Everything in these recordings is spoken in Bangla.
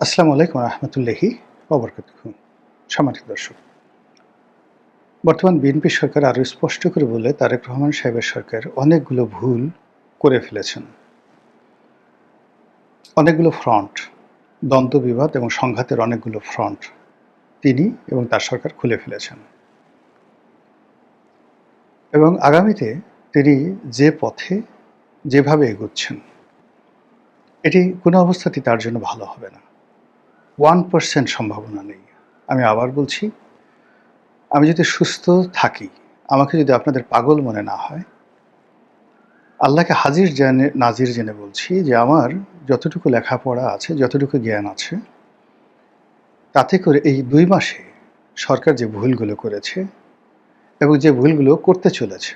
আসসালামু আলাইকুম রহমতুল্লাহি ওবরকাতুহু। সম্মানিত দর্শক, বর্তমান বিএনপি সরকার আরও স্পষ্ট করে বলে তারেক রহমান সাহেবের সরকার অনেকগুলো ভুল করে ফেলেছেন। অনেকগুলো ফ্রন্ট, দ্বন্দ্ব বিবাদ এবং সংঘাতের অনেকগুলো ফ্রন্ট তিনি এবং তার সরকার খুলে ফেলেছেন এবং আগামীতে তিনি যে পথে যেভাবে এগোচ্ছেন এটি কোনো অবস্থাতেই তার জন্য ভালো হবে না। 1% সম্ভাবনা নেই। আমি আবার বলছি, আমি যদি সুস্থ থাকি, আমাকে যদি আপনাদের পাগল মনে না হয়, আল্লাহকে হাজির জেনে নাজির জেনে বলছি যে আমার যতটুকু লেখাপড়া আছে, যতটুকু জ্ঞান আছে, তাতে করে এই ২ মাসে সরকার যে ভুলগুলো করেছে এবং যে ভুলগুলো করতে চলেছে,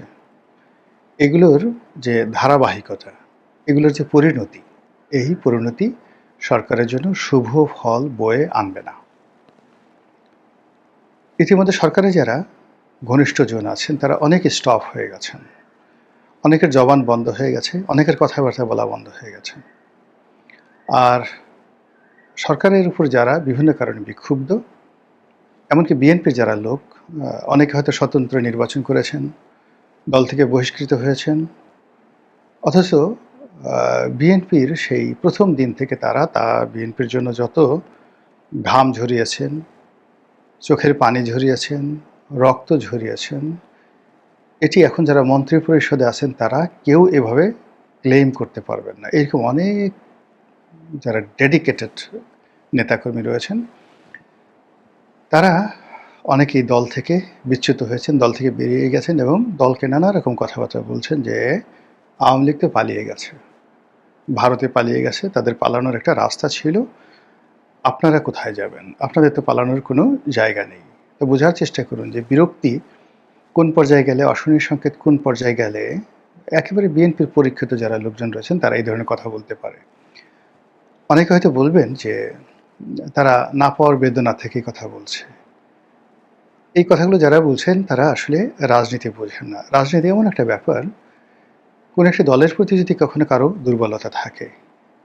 এগুলোর যে ধারাবাহিকতা, এগুলোর যে পরিণতি, এই পরিণতি সরকারের জন্য শুভ ফল বয়ে আনবে না। ইতিমধ্যে সরকারে যারা ঘনিষ্ঠজন আছেন তারা অনেকে স্টপ হয়ে গেছেন। অনেকের জবান বন্ধ হয়ে গেছে, অনেকের কথাবার্তা বলা বন্ধ হয়ে গেছে। আর সরকারের উপর যারা বিভিন্ন কারণে বিক্ষুব্ধ, এমনকি বিএনপির যারা লোক, অনেকে হয়তো স্বতন্ত্র নির্বাচন করেছেন, দল থেকে বহিষ্কৃত হয়েছেন, অথচ বিএনপির সেই প্রথম দিন থেকে তারা বিএনপির জন্য যত ঘাম ঝরিয়েছেন, চোখের পানি ঝরিয়েছেন, রক্ত ঝরিয়েছেন, এটি এখন যারা মন্ত্রী পরিষদে আছেন তারা কেউ এভাবে ক্লেম করতে পারবেন না। এরকম অনেক যারা ডেডিকেটেড নেতাকর্মী রয়েছেন, তারা অনেকেই দল থেকে বিচ্যুত হয়েছেন, দল থেকে বেরিয়ে গেছেন এবং দলকে নানা রকম কথাবার্তা বলছেন যে আওয়ামী লীগ তো পালিয়ে গেছে, ভারতে পালিয়ে গেছে, তাদের পালানোর একটা রাস্তা ছিল, আপনারা কোথায় যাবেন, আপনাদের তো পালানোর কোনো জায়গা নেই। তো বোঝার চেষ্টা করুন যে বিরক্তি কোন পর্যায়ে গেলে, অশনির সংকেত কোন পর্যায়ে গেলে একেবারে বিএনপির পরীক্ষিত যারা লোকজন রয়েছেন তারা এই ধরনের কথা বলতে পারে। অনেকে হয়তো বলবেন যে তারা না পাওয়ার বেদনা থেকে কথা বলছে। এই কথাগুলো যারা বলছেন তারা আসলে রাজনীতি বোঝেন না। রাজনীতি এমন একটা ব্যাপার, কোনো একটা দলের প্রতি যদি কখনো কারো দুর্বলতা থাকে,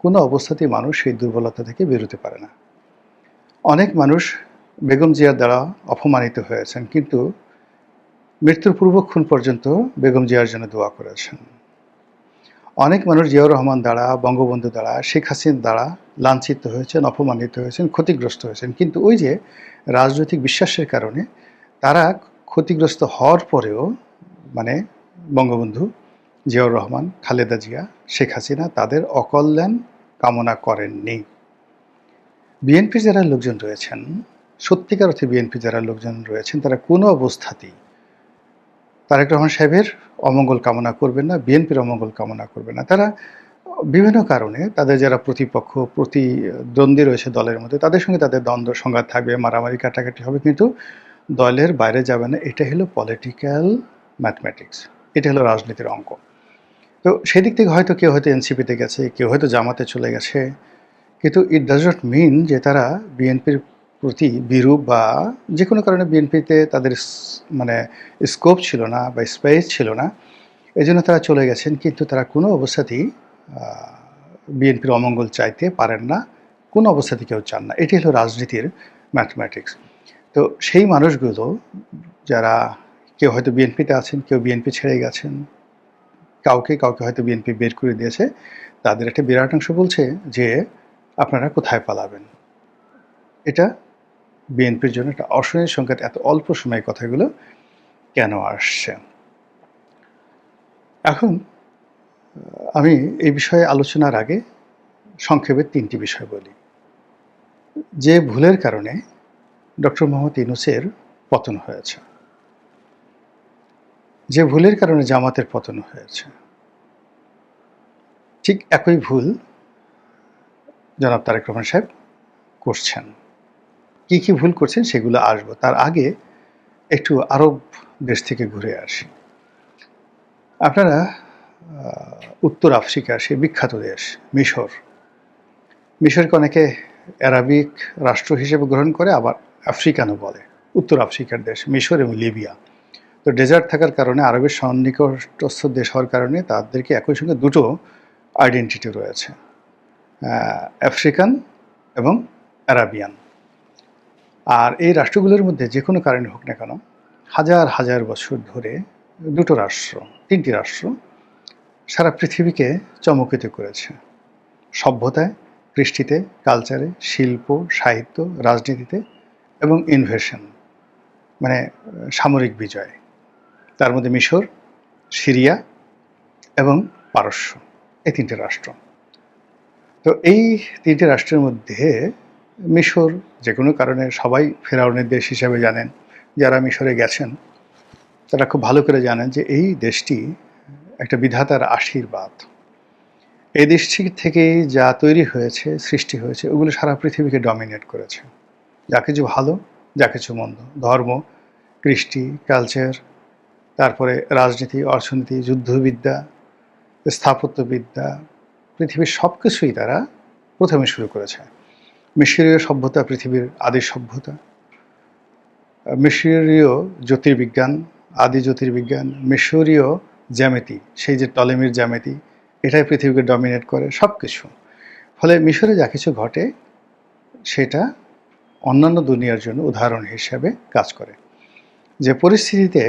কোনো অবস্থাতেই মানুষ সেই দুর্বলতা থেকে বেরোতে পারে না। অনেক মানুষ বেগম জিয়ার দ্বারা অপমানিত হয়েছেন, কিন্তু মৃত্যুর পূর্বক্ষণ পর্যন্ত বেগম জিয়ার জন্য দোয়া করেছেন। অনেক মানুষ জিয়াউর রহমান দ্বারা, বঙ্গবন্ধু দ্বারা, শেখ হাসিনা দ্বারা লাঞ্ছিত হয়েছেন, অপমানিত হয়েছেন, ক্ষতিগ্রস্ত হয়েছেন, কিন্তু ওই যে রাজনৈতিক বিশ্বাসের কারণে তারা ক্ষতিগ্রস্ত হওয়ার পরেও, মানে বঙ্গবন্ধু, জিয়াউর রহমান, খালেদা জিয়া, শেখ হাসিনা তাদের অকল্যাণ কামনা করেননি। বিএনপির যারা লোকজন রয়েছেন, সত্যিকার অর্থে বিএনপির যারা লোকজন রয়েছেন, তারা কোনো অবস্থাতেই তারেক রহমান সাহেবের অমঙ্গল কামনা করবেন না, বিএনপির অমঙ্গল কামনা করবেন না। তারা বিভিন্ন কারণে তাদের যারা প্রতিপক্ষ, প্রতিদ্বন্দ্বী রয়েছে দলের মধ্যে, তাদের সঙ্গে তাদের দ্বন্দ্ব সংঘাত থাকবে, মারামারি কাটাকাটি হবে, কিন্তু দলের বাইরে যাবে না। এটা হলো পলিটিক্যাল ম্যাথমেটিক্স, এটা হলো রাজনীতির অঙ্ক। তো সেদিক থেকে হয়তো কেউ হয়তো এনসিপিতে গেছে, কেউ হয়তো জামাতে চলে গেছে, কিন্তু ইট ডাজ নট মিন যে তারা বিএনপির প্রতি বিরূপ বা যে কোনো কারণে বিএনপিতে তাদের মানে স্কোপ ছিল না বা স্পেস ছিল না, এই জন্য তারা চলে গেছেন। কিন্তু তারা কোনো অবস্থাতেই বিএনপির অমঙ্গল চাইতে পারেন না, কোনো অবস্থাতে কেউ চান না। এটি হলো রাজনীতির ম্যাথমেটিক্স। তো সেই মানুষগুলো যারা, কেউ হয়তো বিএনপিতে আছেন, কেউ বিএনপি ছেড়ে গেছেন, কাউকে কাউকে হয়তো বিএনপি বের করে দিয়েছে, তাদের একটা বিরাট অংশ বলছে যে আপনারা কোথায় পালাবেন। এটা বিএনপির জন্য একটা অশনির সংকেত। এত অল্প সময়ে কথাগুলো কেন আসছে? এখন আমি এই বিষয়ে আলোচনার আগে সংক্ষেপে ৩টি বিষয় বলি। যে ভুলের কারণে ডক্টর মোহাম্মদ ইউনূসের পতন হয়েছে, যে ভুলের কারণে জামাতের পতন হয়েছে, ঠিক একই ভুল জনাব তারেক রহমান সাহেব করছেন। কি কি ভুল করছেন সেগুলো আসবো, তার আগে একটু আরব দেশ থেকে ঘুরে আসি। আপনারা উত্তর আফ্রিকার সে বিখ্যাত দেশ মিশর, মিশরকে অনেকে অ্যারাবিক রাষ্ট্র হিসেবে গ্রহণ করে, আবার আফ্রিকানও বলে। উত্তর আফ্রিকার দেশ মিশর এবং লিবিয়া। তো ডেজার্ট থাকার কারণে, আরবের সন্নিকটস্থ দেশ হওয়ার কারণে তাদেরকে একই সঙ্গে দুটো আইডেন্টিটি রয়েছে, আফ্রিকান এবং আরাবিয়ান। আর এই রাষ্ট্রগুলোর মধ্যে যে কোনো কারণে হোক না কেন, হাজার হাজার বছর ধরে দুটো রাষ্ট্র, তিনটি রাষ্ট্র সারা পৃথিবীকে চমকিত করেছে। সভ্যতায়, কৃষ্টিতে, কালচারে, শিল্প, সাহিত্য, রাজনীতিতে এবং ইনভেশন, মানে সামরিক বিজয়। তার মধ্যে মিশর, সিরিয়া এবং পারস্য, এই তিনটে রাষ্ট্র। তো এই তিনটে রাষ্ট্রের মধ্যে মিশর যে কোনো কারণে সবাই ফেরাউনের দেশ হিসেবে জানেন। যারা মিশরে গেছেন তারা খুব ভালো করে জানেন যে এই দেশটি একটা বিধাতার আশীর্বাদ। এই দেশটি থেকে যা তৈরি হয়েছে, সৃষ্টি হয়েছে, ওগুলো সারা পৃথিবীকে ডমিনেট করেছে। যা কিছু ভালো, যা কিছু মন্দ, ধর্ম, কৃষ্টি, কালচার, তারপরে রাজনীতি, অর্থনীতি, যুদ্ধবিদ্যা, স্থাপত্যবিদ্যা, পৃথিবীর সব কিছুই তারা প্রথমে শুরু করেছে। মিশরীয় সভ্যতা পৃথিবীর আদি সভ্যতা। মিশরীয় জ্যোতির্বিজ্ঞান, আদি জ্যোতির্বিজ্ঞান, মিশরীয় জ্যামিতি, সেই যে টলেমির জ্যামিতি, এটাই পৃথিবীকে ডমিনেট করে সব কিছু। ফলে মিশরে যা কিছু ঘটে সেটা অন্যান্য দুনিয়ার জন্য উদাহরণ হিসেবে কাজ করে। যে পরিস্থিতিতে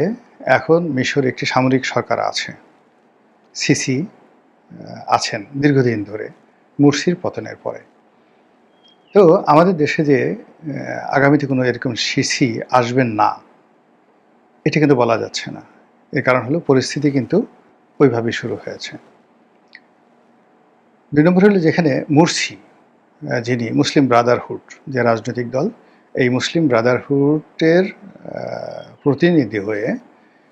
এখন মিশরে একটি সামরিক সরকার আছে, সিসি আছেন দীর্ঘদিন ধরে মুরসির পতনের পরে। তো আমাদের দেশে যে আগামীতে কোনো এরকম সিসি আসবেন না, এটা কিন্তু বলা যাচ্ছে না। এর কারণ হলো পরিস্থিতি কিন্তু ওইভাবেই শুরু হয়েছে। ২ নম্বর হলো যেখানে মুরসি, যিনি মুসলিম ব্রাদারহুড যে রাজনৈতিক দল, এই মুসলিম ব্রাদারহুডের প্রতিনিধি হয়ে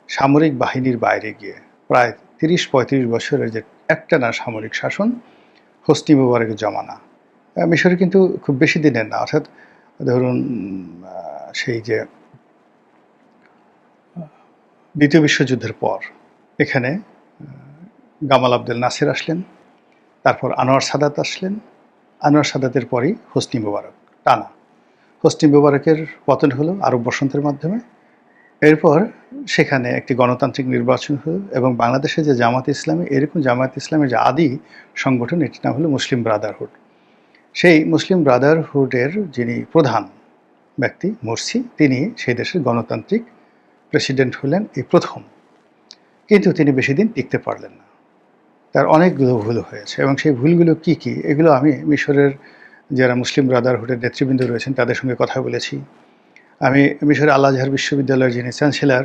সামরিক বাহিনীর বাইরে গিয়ে প্রায় ৩০-৩৫ বছরের যে একটানা সামরিক শাসন, হোসনি মুবারকের জমানা, মিশরে কিন্তু খুব বেশি দিনের না। অর্থাৎ ধরুন সেই যে দ্বিতীয় বিশ্বযুদ্ধের পর এখানে গামাল আবদেল নাসের আসলেন, তারপর আনোয়ার সাদাত আসলেন, আনোয়ার সাদাতের পরই হোসনি মুবারক, টানা। হোসনি মুবারকের পতন হলো আরব বসন্তের মাধ্যমে। এরপর সেখানে একটি গণতান্ত্রিক নির্বাচন হলো এবং বাংলাদেশে যে জামাত ইসলামী, এরকম জামাত ইসলামের যে আদি সংগঠন, এটির নাম হলো মুসলিম ব্রাদারহুড। সেই মুসলিম ব্রাদারহুডের যিনি প্রধান ব্যক্তি মুরসি, তিনি সেই দেশের গণতান্ত্রিক প্রেসিডেন্ট হলেন এই প্রথম। কিন্তু তিনি বেশি দিন টিকতে পারলেন না। তার অনেকগুলো ভুল হয়েছে এবং সেই ভুলগুলো কি কি, এগুলো আমি মিশরের যারা মুসলিম ব্রাদারহুডের নেতৃবৃন্দ রয়েছেন তাদের সঙ্গে কথা বলেছি। আমি মিশরের আল আজহার বিশ্ববিদ্যালয়ের যিনি চ্যান্সেলর,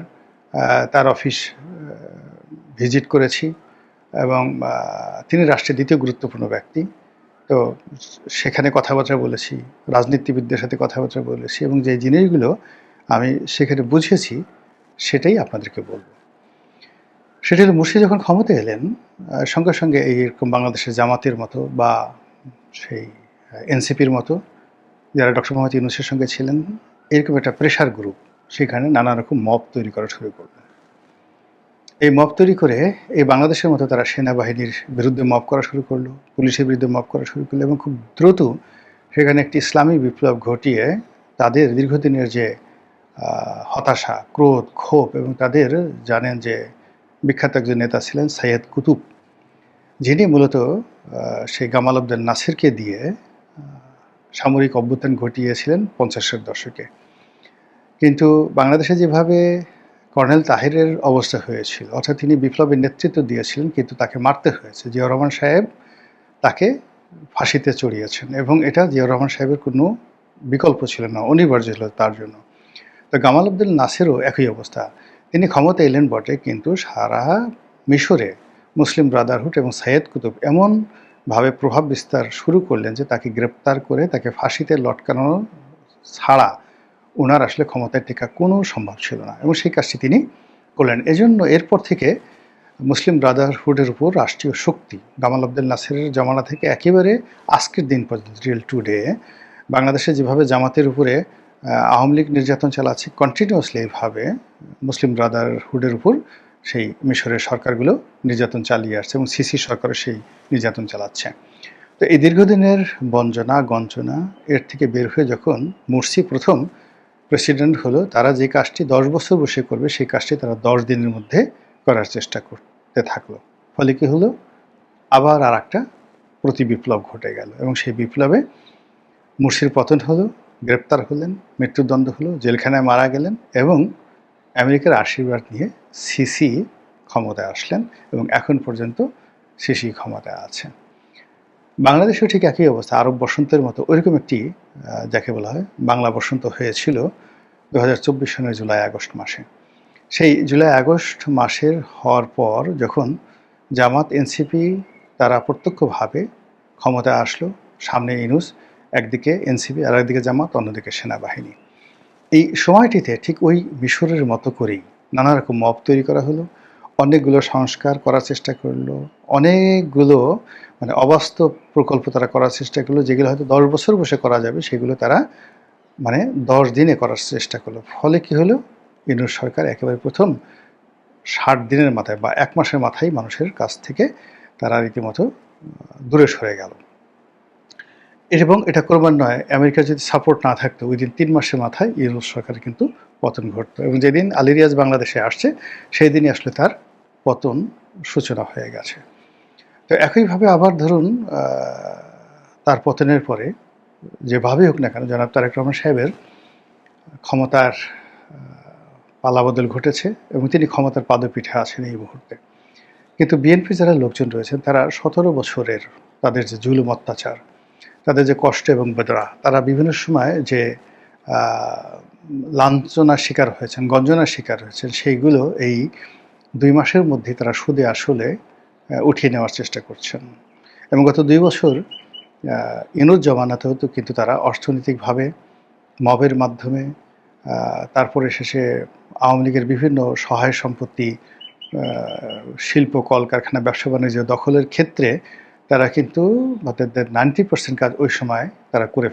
তার অফিস ভিজিট করেছি এবং তিনি রাষ্ট্রের দ্বিতীয় গুরুত্বপূর্ণ ব্যক্তি। তো সেখানে কথাবার্তা বলেছি, রাজনীতিবিদদের সাথে কথাবার্তা বলেছি এবং যে জিনিসগুলো আমি সেখানে বুঝেছি সেটাই আপনাদেরকে বলব। সেটা হলো মুরসি যখন ক্ষমতা এলেন, সঙ্গে সঙ্গে এইরকম বাংলাদেশের জামাতের মতো বা সেই এনসিপির মতো যারা ডক্টর মোহাম্মদ ইউনূসের সঙ্গে ছিলেন, এরকম একটা প্রেশার গ্রুপ সেখানে নানা রকম মব তৈরি করা শুরু করল। এই মব তৈরি করে এই বাংলাদেশের মতো তারা সেনাবাহিনীর বিরুদ্ধে মব করা শুরু করলো, পুলিশের বিরুদ্ধে মব করা শুরু করলো এবং খুব দ্রুত সেখানে একটি ইসলামী বিপ্লব ঘটিয়ে তাদের দীর্ঘদিনের যে হতাশা, ক্রোধ, ক্ষোভ এবং তাদের জানেন যে বিখ্যাত একজন নেতা ছিলেন সৈয়দ কুতুব, যিনি মূলত সেই গামাল আবদেল নাসেরকে দিয়ে সামরিক অভ্যুত্থান ঘটিয়েছিলেন 50-এর দশকে। কিন্তু বাংলাদেশে যেভাবে কর্নেল তাহেরের অবস্থা হয়েছিল, অর্থাৎ তিনি বিপ্লবের নেতৃত্ব দিয়েছিলেন কিন্তু তাকে মারতে হয়েছে। জিয়াউর রহমান সাহেব তাকে ফাঁসিতে চড়িয়েছেন এবং এটা জিয়াউর রহমান সাহেবের কোনো বিকল্প ছিল না, অনিবার্য ছিল তার জন্য। তো গামাল আবদেল নাসেরও একই অবস্থা। তিনি ক্ষমতা এলেন বটে, কিন্তু সারা মিশরে মুসলিম ব্রাদারহুড এবং সৈয়দ কুতুব এমনভাবে প্রভাব বিস্তার শুরু করলেন যে তাকে গ্রেপ্তার করে তাকে ফাঁসিতে লটকানো ছাড়া ওনার আসলে ক্ষমতায় টেকা কোনো সম্ভব ছিল না এবং সেই কাজটি তিনি করলেন। এজন্য এরপর থেকে মুসলিম ব্রাদারহুডের উপর রাষ্ট্রীয় শক্তি গামাল আবদেল নাসেরের জমানা থেকে একেবারে আজকের দিন পর্যন্ত, রিয়েল টুডে, বাংলাদেশে যেভাবে জামাতের উপরে আওয়ামী লীগ নির্যাতন চালাচ্ছে, কন্টিনিউয়াসলি এইভাবে মুসলিম ব্রাদারহুডের উপর সেই মিশরের সরকারগুলো নির্যাতন চালিয়ে আসছে এবং সিসি সরকারও সেই নির্যাতন চালাচ্ছে। তো এই দীর্ঘদিনের বঞ্চনা গঞ্চনা এর থেকে বের হয়ে যখন মুরসি প্রথম প্রেসিডেন্ট হলো, তারা যে কাজটি 10 বছর বসে করবে সেই কাজটি তারা 10 দিনের মধ্যে করার চেষ্টা করতে থাকলো। ফলে কি হলো, আবার আর একটা প্রতি বিপ্লব ঘটে গেল এবং সেই বিপ্লবে মুরসির পতন হলো, গ্রেপ্তার হলেন, মৃত্যুদণ্ড হলো, জেলখানায় মারা গেলেন এবং আমেরিকার আশীর্বাদ নিয়ে সিসি ক্ষমতায় আসলেন এবং এখন পর্যন্ত সিসি ক্ষমতায় আছেন। বাংলাদেশেও ঠিক একই অবস্থা, আরব বসন্তের মতো ওইরকম একটি যাকে বলা হয় বাংলা বসন্ত হয়েছিল 2024 সনের জুলাই আগস্ট মাসে। সেই জুলাই আগস্ট মাসের হওয়ার পর যখন জামাত এনসিপি তারা প্রত্যক্ষভাবে ক্ষমতায় আসলো, সামনে ইউনূস, একদিকে এনসিপি আর একদিকে জামাত, অন্যদিকে সেনাবাহিনী। এই সময়টিতে ঠিক ওই মিশরের মতো করেই নানা রকম মব তৈরি করা হলো, অনেকগুলো সংস্কার করার চেষ্টা করলো, অনেকগুলো মানে অবাস্তব প্রকল্প তারা করার চেষ্টা করলো, যেগুলো হয়তো 10 বছর বসে করা যাবে সেগুলো তারা মানে 10 দিনে করার চেষ্টা করলো। ফলে কি হলো, ইউনূস সরকার একেবারে প্রথম 60 দিনের মাথায় বা 1 মাসের মাথায় মানুষের কাছ থেকে তারা রীতিমতো দূরে সরে গেল। এবং এটা ক্রমান্বয়ে আমেরিকার যদি সাপোর্ট না থাকতো উইদিন 3 মাসের মাথায় ইউনূস সরকারের কিন্তু পতন ঘটতো এবং যেদিন আলী রিয়াজ বাংলাদেশে আসছে সেই দিনই আসলে তার পতন সূচনা হয়ে গেছে। তো একইভাবে আবার ধরুন তার পতনের পরে যেভাবেই হোক না কেন জনাব তারেক রহমান সাহেবের ক্ষমতার পালাবদল ঘটেছে এবং তিনি ক্ষমতার পাদপীঠে আছেন এই মুহূর্তে। কিন্তু বিএনপি যারা লোকজন রয়েছেন তারা 17 বছরের তাদের যে জুলুম অত্যাচার, তাদের যে কষ্ট এবং বেদনা, তারা বিভিন্ন সময় যে লাঞ্ছনার শিকার হয়েছেন, গঞ্জনার শিকার হয়েছেন, সেইগুলো এই 2 মাসের মধ্যেই তারা সুদে আসলে উঠিয়ে নেওয়ার চেষ্টা করছেন। এবং গত 2 বছর ইউনূস জমানাতেও তো কিন্তু তারা অর্থনৈতিকভাবে মবের মাধ্যমে, তারপরে শেষে আওয়ামী লীগের বিভিন্ন সহায় সম্পত্তি, শিল্প, কলকারখানা, ব্যবসা বাণিজ্য দখলের ক্ষেত্রে তারা কিন্তু তাদের 90% কাজ ওই সময় তারা করে